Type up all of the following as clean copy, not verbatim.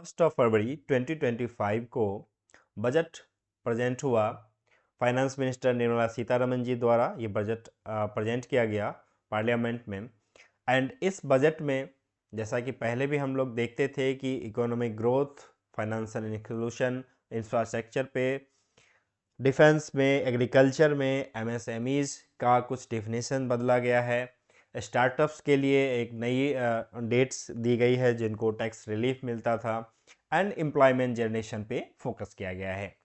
1 फरवरी 2025 को budget present हुआ। Finance minister Nirmala Sitharaman जी द्वारा ये बजट प्रेजेंट किया गया पार्लियामेंट में। एंड इस बजट में जैसा कि पहले भी हम लोग देखते थे कि economic growth, financial inclusion, infrastructure पे, डिफेंस में, एग्रीकल्चर में, एमएसएमईज का कुछ डेफिनेशन बदला गया है। स्टार्टअप्स के लिए एक नई डेट्स दी गई है जिनको टैक्स रिलीफ मिलता था। एंड एम्प्लॉयमेंट जनरेशन पे फोकस किया गया है।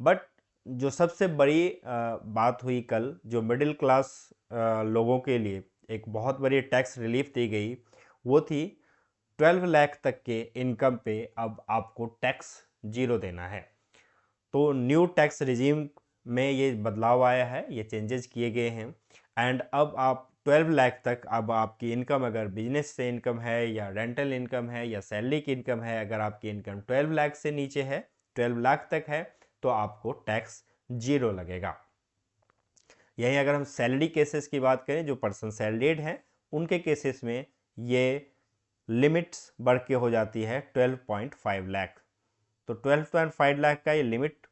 बट जो सबसे बड़ी बात हुई कल, जो मिडिल क्लास लोगों के लिए एक बहुत बड़ी टैक्स रिलीफ दी गई, वो थी 12 लाख तक के इनकम पे अब आपको टैक्स जीरो देना है। तो न्यू टैक्स रिजीम में ये बदलाव आया है, ये चेंजेस किए गए हैं। एंड अब आप 12 लाख तक, अब आपकी इनकम अगर बिजनेस से इनकम है या रेंटल इनकम है या सैलरी की इनकम है, अगर आपकी इनकम 12 लाख से नीचे है, 12 लाख तक है, तो आपको टैक्स जीरो लगेगा। यही अगर हम सैलरी केसेस की बात करें, जो पर्सन सैलरीड हैं, उनके केसेस में ये लिमिट्स बढ़ के हो जाती है 12.5 लाख। तो 12.5 लाख का ये लिमिट,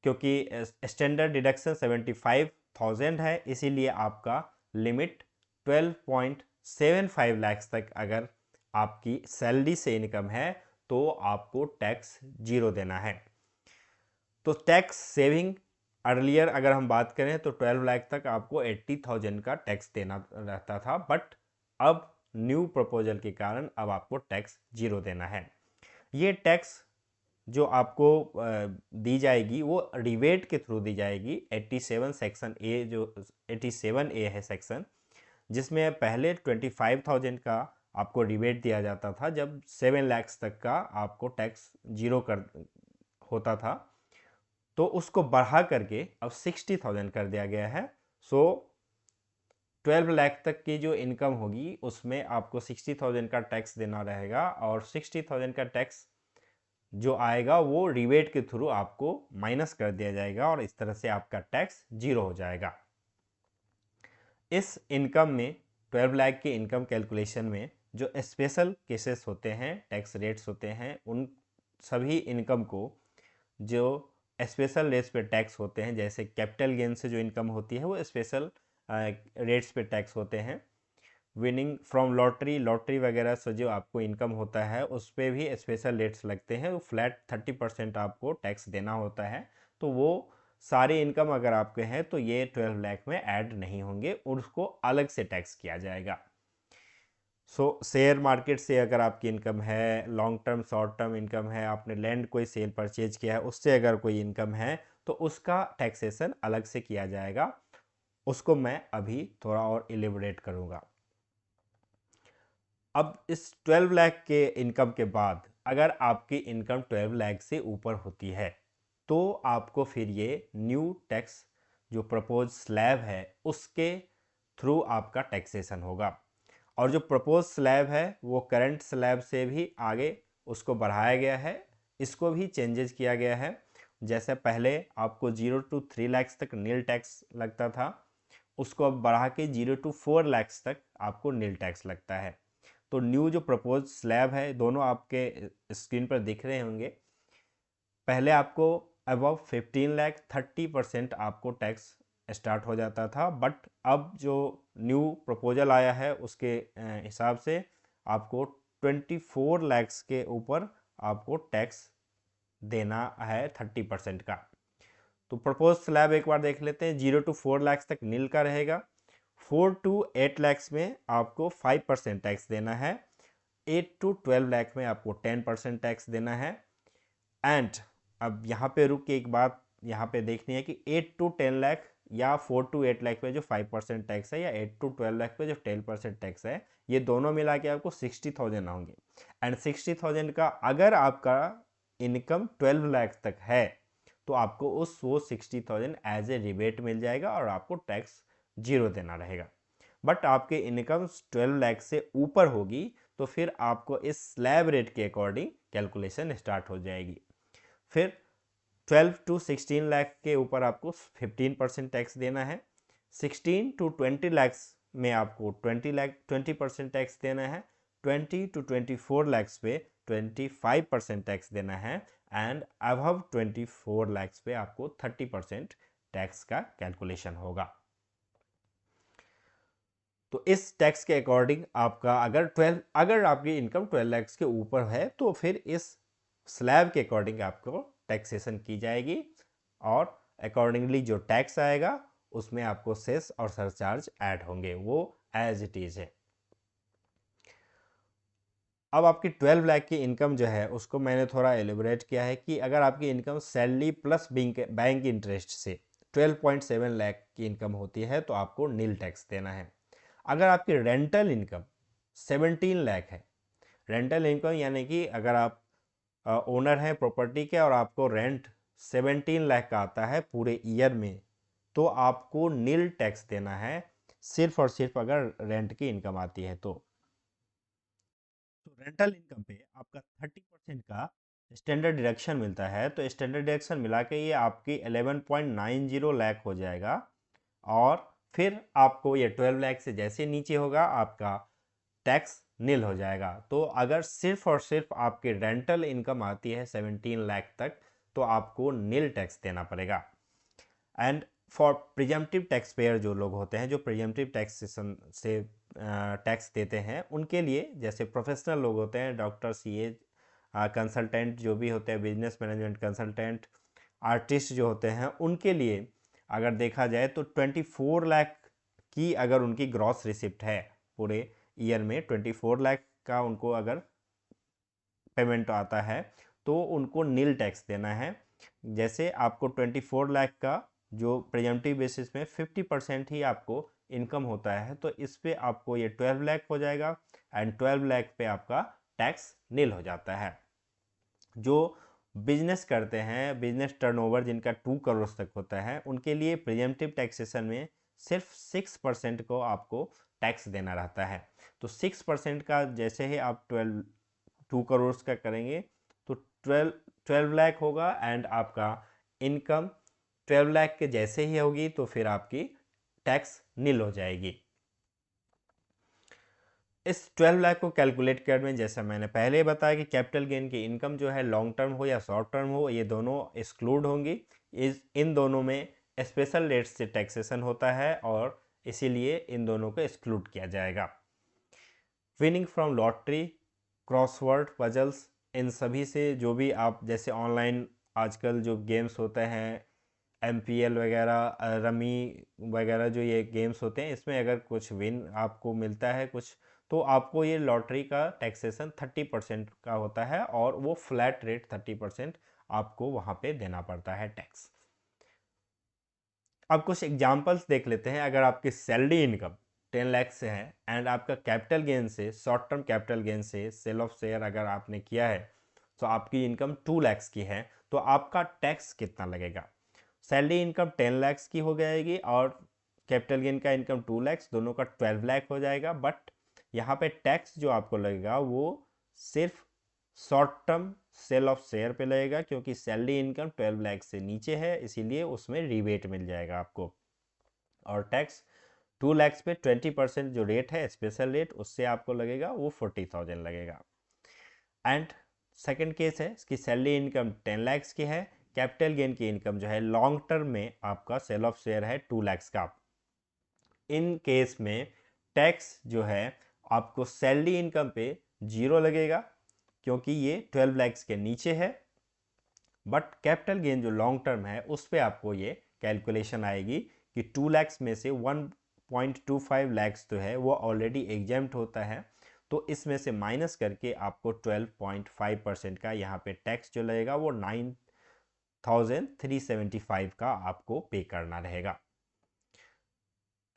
क्योंकि स्टैंडर्ड डिडक्शन 75,000 है, इसीलिए आपका लिमिट 12.75 लाख तक अगर आपकी सैलरी से इनकम है तो आपको टैक्स जीरो देना है। तो टैक्स सेविंग अर्लियर अगर हम बात करें तो 12 लाख तक आपको 80,000 का टैक्स देना रहता था, बट अब न्यू प्रपोजल के कारण अब आपको टैक्स जीरो देना है। ये टैक्स जो आपको दी जाएगी वो रिबेट के थ्रू दी जाएगी। 87 सेक्शन ए, जो 87A है सेक्शन, जिसमें पहले 25,000 का आपको रिबेट दिया जाता था जब 7 लाख तक का आपको टैक्स जीरो कर होता था, तो उसको बढ़ा करके अब 60,000 कर दिया गया है। सो 12 लाख तक की जो इनकम होगी उसमें आपको 60,000 का टैक्स देना रहेगा, और 60,000 का टैक्स जो आएगा वो रिबेट के थ्रू आपको माइनस कर दिया जाएगा, और इस तरह से आपका टैक्स जीरो हो जाएगा। इस इनकम में 12 लाख की इनकम कैलकुलेशन में जो स्पेशल केसेस होते हैं, टैक्स रेट्स होते हैं, उन सभी इनकम को जो स्पेशल रेट्स पे टैक्स होते हैं, जैसे कैपिटल गेन से जो इनकम होती है वो स्पेशल रेट्स पे टैक्स होते हैं। विनिंग फ्रॉम लॉटरी, लॉटरी वगैरह से जो आपको इनकम होता है उस पर भी स्पेशल रेट्स लगते हैं, वो फ्लैट 30% आपको टैक्स देना होता है। तो वो सारी इनकम अगर आपके हैं तो ये 12 लाख में ऐड नहीं होंगे, और उसको अलग से टैक्स किया जाएगा। शेयर मार्केट से अगर आपकी इनकम है, long term short term income है, आपने लैंड कोई सेल परचेज किया है, उससे अगर कोई इनकम है तो उसका टैक्सेशन अलग से किया जाएगा। उसको मैं अभी थोड़ा और इलेबोरेट करूँगा। अब इस 12 लाख के इनकम के बाद अगर आपकी इनकम 12 लाख से ऊपर होती है तो आपको फिर ये न्यू टैक्स जो प्रपोज स्लैब है उसके थ्रू आपका टैक्सेशन होगा। और जो प्रपोज स्लैब है वो करंट स्लैब से भी आगे उसको बढ़ाया गया है, इसको भी चेंजेस किया गया है। जैसे पहले आपको 0 to 3 लाख तक नील टैक्स लगता था, उसको अब बढ़ा के 0 to 4 लाख तक आपको नील टैक्स लगता है। तो न्यू जो प्रपोज स्लैब है, दोनों आपके स्क्रीन पर दिख रहे होंगे। पहले आपको अबव 15 लाख 30% आपको टैक्स स्टार्ट हो जाता था, बट अब जो न्यू प्रपोजल आया है उसके हिसाब से आपको 24 लैक्स के ऊपर आपको टैक्स देना है 30% का। तो प्रपोज स्लैब एक बार देख लेते हैं। 0 to 4 लाख तक नील का रहेगा, 4 to 8 लैक्स में आपको 5% टैक्स देना है, 8 to 12 लाख में आपको 10% टैक्स देना है। एंड अब यहाँ पे रुक के एक बात यहाँ पे देखनी है कि 8 to 10 लाख या 4 to 8 लाख पे जो 5% टैक्स है, या 8 to 12 लाख पे जो 10% टैक्स है, ये दोनों मिला के आपको 60,000 होंगे। एंड 60,000 का अगर आपका इनकम 12 लाख तक है तो आपको वो 60,000 एज ए रिबेट मिल जाएगा और आपको टैक्स जीरो देना रहेगा। बट आपके इनकम 12 लाख से ऊपर होगी तो फिर आपको इस स्लैब रेट के अकॉर्डिंग कैलकुलेशन स्टार्ट हो जाएगी। फिर 12 to 16 लाख के ऊपर आपको 15% टैक्स देना है, 16 to 20 लाख में आपको 20% टैक्स देना है, 20 to 24 लाख पे 25% टैक्स देना है एंड अबव 24 लाख पे आपको 30% टैक्स का कैलकुलेशन होगा। तो इस टैक्स के अकॉर्डिंग आपका अगर आपकी इनकम 12 लाख के ऊपर है तो फिर इस स्लैब के अकॉर्डिंग आपको टैक्सेशन की जाएगी और अकॉर्डिंगली जो टैक्स आएगा उसमें आपको सेस और सरचार्ज ऐड होंगे, वो एज इट इज है। अब आपकी 12 लाख की इनकम जो है उसको मैंने थोड़ा एलिब्रेट किया है कि अगर आपकी income salary plus bank interest से 12.7 लाख की इनकम होती है तो आपको नील टैक्स देना है। अगर आपकी रेंटल इनकम 17 लाख है, रेंटल इनकम यानी कि अगर आप ओनर हैं प्रॉपर्टी के और आपको रेंट 17 लाख का आता है पूरे ईयर में, तो आपको नील टैक्स देना है सिर्फ और सिर्फ अगर रेंट की इनकम आती है तो रेंटल इनकम पे आपका 30% का स्टैंडर्ड डिडक्शन मिलता है। तो स्टैंडर्ड डिडक्शन मिला के ये आपकी 11.90 लाख हो जाएगा और फिर आपको ये 12 लाख से जैसे नीचे होगा आपका टैक्स नील हो जाएगा। तो अगर सिर्फ और सिर्फ आपकी रेंटल इनकम आती है 17 लाख तक तो आपको नील टैक्स देना पड़ेगा। And for presumptive tax payer जो लोग होते हैं जो प्रिजम्पटिव टैक्सेशन से टैक्स देते हैं, उनके लिए जैसे प्रोफेशनल लोग होते हैं, डॉक्टर, सीए, कंसल्टेंट जो भी होते हैं, बिजनेस मैनेजमेंट कंसल्टेंट, आर्टिस्ट जो होते हैं, उनके लिए अगर देखा जाए तो 24 लाख की अगर उनकी ग्रॉस रिसिप्ट है पूरे ईयर में 24 लाख का उनको अगर पेमेंट आता है तो उनको नील टैक्स देना है। जैसे आपको 24 लाख का जो प्रिजम्पटिव बेसिस में 50% ही आपको इनकम होता है तो इस पे आपको ये 12 लाख हो जाएगा एंड 12 लाख पे आपका टैक्स नील हो जाता है। जो बिजनेस करते हैं, बिजनेस टर्नओवर जिनका 2 करोड़ तक होता है, उनके लिए प्रिजम्पटिव टैक्सेशन में सिर्फ 6% को आपको टैक्स देना रहता है। तो 6% का जैसे ही आप 2 करोड़ का करेंगे तो 12 लाख होगा एंड आपका इनकम 12 लाख के जैसे ही होगी तो फिर आपकी टैक्स नील हो जाएगी। इस 12 लाख को कैलकुलेट करने में जैसा मैंने पहले बताया कि कैपिटल गेन की इनकम जो है लॉन्ग टर्म हो या शॉर्ट टर्म हो ये दोनों एक्सक्लूड होंगी। इन दोनों में स्पेशल रेट से टैक्सेशन होता है और इसीलिए इन दोनों को एक्सक्लूड किया जाएगा। Winning from lottery, crossword puzzles, इन सभी से जो भी आप जैसे ऑनलाइन आजकल जो गेम्स होते हैं MPL वगैरह, रमी वगैरह जो ये गेम्स होते हैं, इसमें अगर कुछ विन आपको मिलता है कुछ तो आपको ये लॉटरी का टैक्सेशन 30% का होता है और वो फ्लैट रेट 30% आपको वहाँ पे देना पड़ता है टैक्स। अब कुछ एग्जांपल्स देख लेते हैं। अगर आपकी सैलरी इनकम 10 लाख से है एंड आपका कैपिटल गेन से, शॉर्ट टर्म कैपिटल गेन से सेल ऑफ शेयर अगर आपने किया है तो आपकी इनकम 2 लाख की है तो आपका टैक्स कितना लगेगा? सैलरी इनकम 10 लाख की हो जाएगी और कैपिटल गेन का इनकम 2 लाख, दोनों का 12 लाख हो जाएगा। बट यहाँ पे टैक्स जो आपको लगेगा वो सिर्फ short term sale of share पे लगेगा क्योंकि सैलरी इनकम 12 लाख से नीचे है, इसीलिए उसमें रिबेट मिल जाएगा आपको। और टैक्स 2 लाख पे 20% जो रेट है स्पेशल रेट उससे आपको लगेगा वो 40,000 लगेगा। एंड सेकंड केस है इसकी सैलरी इनकम 10 लाख की है, कैपिटल गेन की इनकम जो है लॉन्ग टर्म में आपका सेल ऑफ शेयर है 2 लाख का। इन केस में टैक्स जो है आपको सैलरी इनकम पे 0 लगेगा क्योंकि ये 12 लाख के नीचे है। बट कैपिटल गेन जो लॉन्ग टर्म है उस पर आपको ये कैलकुलेशन आएगी कि 2 लाख में से 1.25 लाख तो है वो ऑलरेडी एग्जेम्प्ट होता है, तो इसमें से माइनस करके आपको 12.5% का यहाँ पे टैक्स जो लगेगा वो 9,375 का आपको पे करना रहेगा।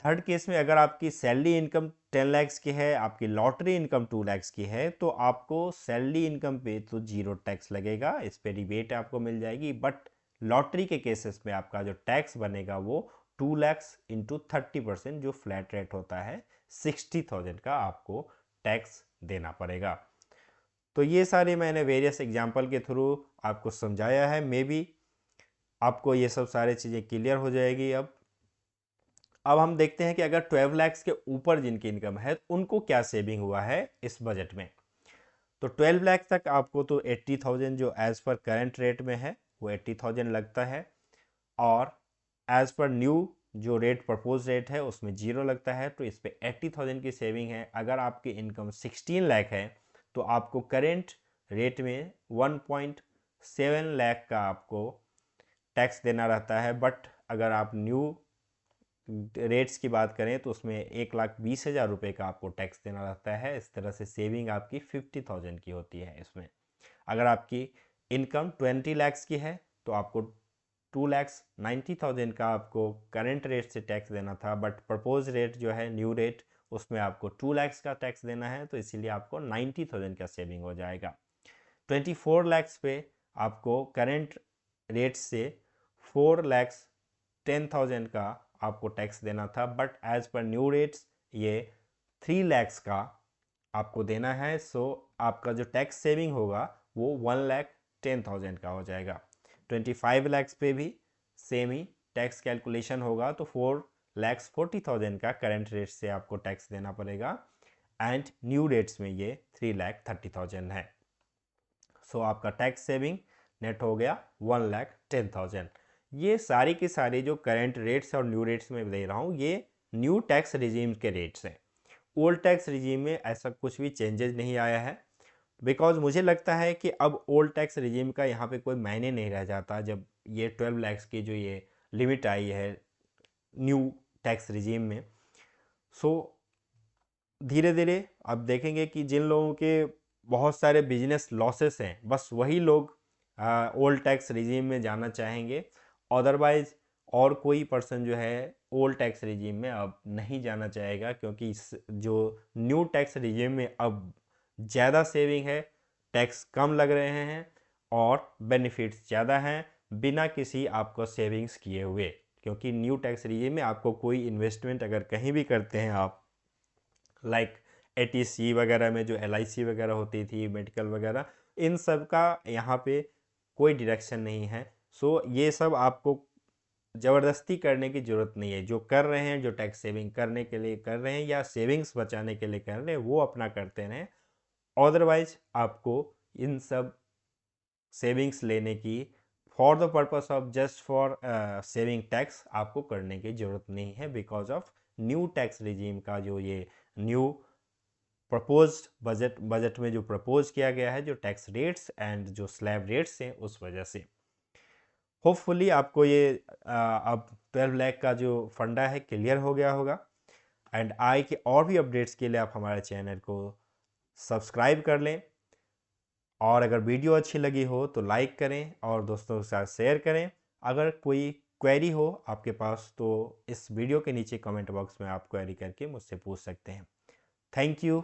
थर्ड केस में अगर आपकी सैलरी इनकम 10 लाख की है, आपकी लॉटरी इनकम 2 लाख की है तो आपको सैलरी इनकम पे तो 0 टैक्स लगेगा, इस पे रिबेट आपको मिल जाएगी। बट लॉटरी के केसेस में आपका जो टैक्स बनेगा वो 2 लाख इंटू 30% जो फ्लैट रेट होता है 60,000 का आपको टैक्स देना पड़ेगा। तो ये सारे मैंने वेरियस एग्जाम्पल के थ्रू आपको समझाया है, मे बी आपको ये सब सारी चीज़ें क्लियर हो जाएगी। अब हम देखते हैं कि अगर 12 लाख के ऊपर जिनकी इनकम है उनको क्या सेविंग हुआ है इस बजट में। तो 12 लाख तक आपको तो 80,000 जो एज़ पर करंट रेट में है वो 80,000 लगता है, और एज़ पर न्यू जो रेट प्रपोज रेट है उसमें 0 लगता है। तो इस पर 80,000 की सेविंग है। अगर आपकी इनकम 16 लाख है तो आपको करेंट रेट में 1.7 लाख का आपको टैक्स देना रहता है। बट अगर आप न्यू रेट्स की बात करें तो उसमें 1,20,000 रुपये का आपको टैक्स देना रहता है। इस तरह से सेविंग आपकी 50,000 की होती है इसमें। अगर आपकी इनकम 20 लैक्स की है तो आपको 2,90,000 का आपको करंट रेट से टैक्स देना था, बट प्रपोज रेट जो है न्यू रेट उसमें आपको 2 लैक्स का टैक्स देना है, तो इसीलिए आपको 90,000 का सेविंग हो जाएगा। 24 लैक्स पे आपको करंट रेट से 4,10,000 का आपको टैक्स देना था, but as per new rates ये 3 लैक्स का आपको देना है। सो आपका जो टैक्स सेविंग होगा वो 1,10,000 का हो जाएगा। 25 लैक्स पे भी सेम ही टैक्स कैलकुलेशन होगा, तो 4,40,000 का करंट रेट से आपको टैक्स देना पड़ेगा, एंड न्यू रेट्स में ये 3,30,000 है। सो आपका टैक्स सेविंग नेट हो गया 1,10,000। ये सारी की सारी जो करंट रेट्स और न्यू रेट्स में दे रहा हूँ ये न्यू टैक्स रिजीम के रेट्स हैं। ओल्ड टैक्स रिजीम में ऐसा कुछ भी चेंजेस नहीं आया है, बिकॉज मुझे लगता है कि अब ओल्ड टैक्स रिजीम का यहाँ पे कोई मायने नहीं रह जाता। जब ये 12 लैक्स की जो ये लिमिट आई है न्यू टैक्स रिजीम में, सो धीरे धीरे अब देखेंगे कि जिन लोगों के बहुत सारे बिजनेस लॉसेस हैं बस वही लोग ओल्ड टैक्स रिजीम में जाना चाहेंगे। अदरवाइज और कोई पर्सन जो है ओल्ड टैक्स रिजीम में अब नहीं जाना चाहेगा, क्योंकि इस जो न्यू टैक्स रिजीम में अब ज़्यादा सेविंग है, टैक्स कम लग रहे हैं और बेनिफिट्स ज़्यादा हैं बिना किसी आपको सेविंग्स किए हुए। क्योंकि न्यू टैक्स रिजीम में आपको कोई इन्वेस्टमेंट अगर कहीं भी करते हैं आप, लाइक ATC वगैरह में जो LIC वगैरह होती थी, मेडिकल वगैरह, इन सब का यहाँ पे कोई डिडक्शन नहीं है। सो ये सब आपको ज़बरदस्ती करने की ज़रूरत नहीं है। जो कर रहे हैं, जो टैक्स सेविंग करने के लिए कर रहे हैं या सेविंग्स बचाने के लिए कर रहे हैं, वो अपना करते रहें। अदरवाइज आपको इन सब सेविंग्स लेने की for the purpose of just for saving tax आपको करने की ज़रूरत नहीं है, because of new tax regime का जो ये न्यू प्रपोज्ड बजट में जो प्रपोज किया गया है, जो टैक्स रेट्स एंड जो स्लैब रेट्स हैं, उस वजह से होपफुली आपको ये अब 12 लाख का जो फंडा है क्लियर हो गया होगा। एंड आई के और भी अपडेट्स के लिए आप हमारे चैनल को सब्सक्राइब कर लें, और अगर वीडियो अच्छी लगी हो तो लाइक करें और दोस्तों के साथ शेयर करें। अगर कोई क्वेरी हो आपके पास तो इस वीडियो के नीचे कमेंट बॉक्स में आप क्वेरी करके मुझसे पूछ सकते हैं। Thank you.